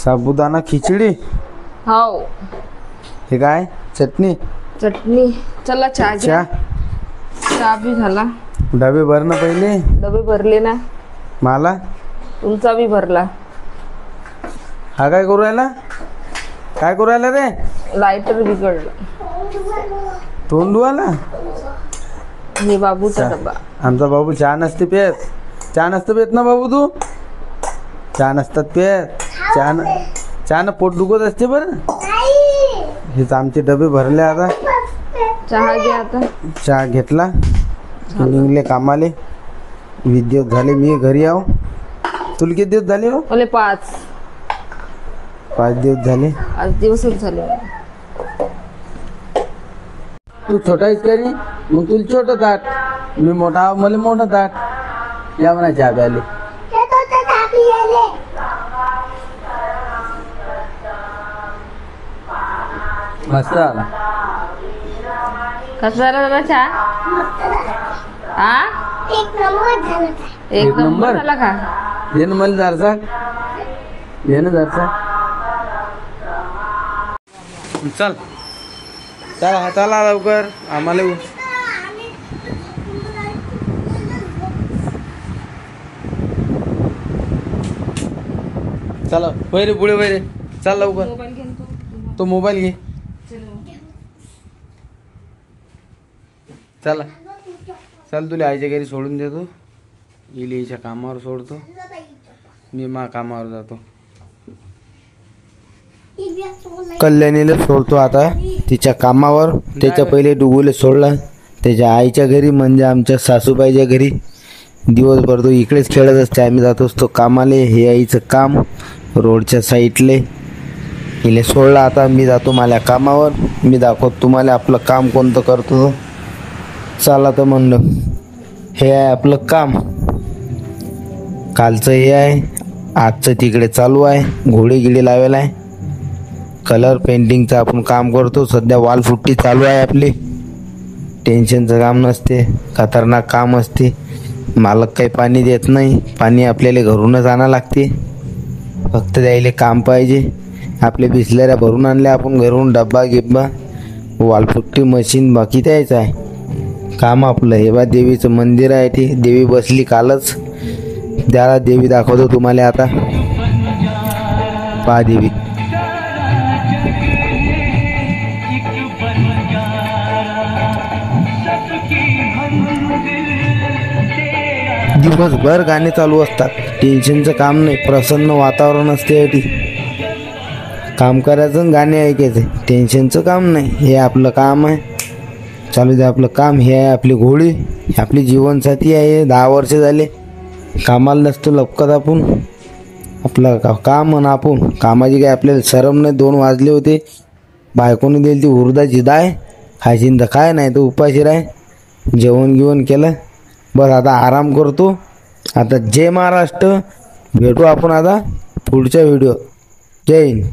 साबुदाणा खिचडी. हो. हे काय चटणी चटणी. चला चहा घ्या. चहा भी झाला. डबे भर ना पहिले. डबे भरले ना. मला तुमचा भी भरला. हा काय करू राहिला? काय करू राहिला रे? लायटर बिघडलं. तोंड धुवायला. हे बाबूचा डबा. आमचा बाबू चहा नसते पेत. चहा नसतं पेत ना बाबू तू? चहा नसतात पेत. चहा पोट दुखत असते बरं. हेच आमचे डबे भरले. आता चहा घ्या. आता चहा घेतला. निघले कामाले. 20 दिवस झाले मी घरी आहो. तुला किती दिवस झाले हो? मला 5 दिवस झाले. आज दिवसच झाले. तू छोटा आहेस का रे? मग तुला छोटं ताट. मी मोठा मला मोठं ताट. या म्हणा चहा प्यायले. मस्त आला. कसा झाला चहा? एक नंबर झाला का? ये ना मला जरसा. ये ना जरसा. चल चल हाताला लवकर. आम्हाला चला वैरे पुढे वैरे. चल लवकर. तो मोबाईल घे. चला चल तुला आईच्या घरी सोडून देतो. इलीच्या कामावर सोडतो. मी मा कामावर जातो. कल्याणीला सोडतो आता तिच्या कामावर. त्याच्या पहिले डुगूला सोडला त्याच्या आईच्या घरी, म्हणजे आमच्या सासूबाईच्या घरी. दिवसभर तो इकडेच खेळत असते. आम्ही जातो असतो कामाले. हे आईचं काम रोडच्या साईडले. इले सोडला आता. मी जातो माझ्या कामावर. मी दाखवतो तुम्हाला आपलं काम कोणतं करतो. चला तर म्हणलं. हे आहे आपलं काम. कालचं हे आहे. आजचं तिकडे चालू आहे. घोडे गिडे लावेला आहे. कलर पेंटिंगचं आपण काम करतो. सध्या वॉल पुट्टी चालू आहे आपली. टेन्शनचं काम नसते. खतरनाक काम असते. मालक काही पाणी देत नाही. पाणी आपल्याला घरूनच आणावं लागते. फक्त द्यायला काम पाहिजे. आपल्या बिसलेऱ्या भरून आणल्या आपण घरून. डब्बा गिब्बा वॉलपुट्टी मशीन बाकी द्यायचं आहे काम आपलं. हे बा देवीचं मंदिर आहे. ते देवी बसली कालच. त्याला देवी दाखवतो तुम्हाला आता. पहा देवी. दिवसभर गाणे चालू असतात. टेन्शनचं काम नाही. प्रसन्न वातावरण असते. काम करायचं गाणे ऐकायचं. टेन्शनचं काम नाही. हे आपलं काम आहे. चालू दे आपलं काम. हे आहे आपली घोडी. आपली जीवनसाथी आहे. 10 वर्ष झाले कामाला नसतो लपकत आपण. आपलं काम आणि आपण कामाची काय आपल्याला शरम नाही. 2 वाजले होते. बायकोने दिली ती उडदाची डाळ. खायची तर काय नाही तर उपाशी राह. जेवण केलं बस. आता आराम करतो. आता जय महाराष्ट्र. भेटू आपण आता पुढच्या व्हिडिओ. जय हिंद.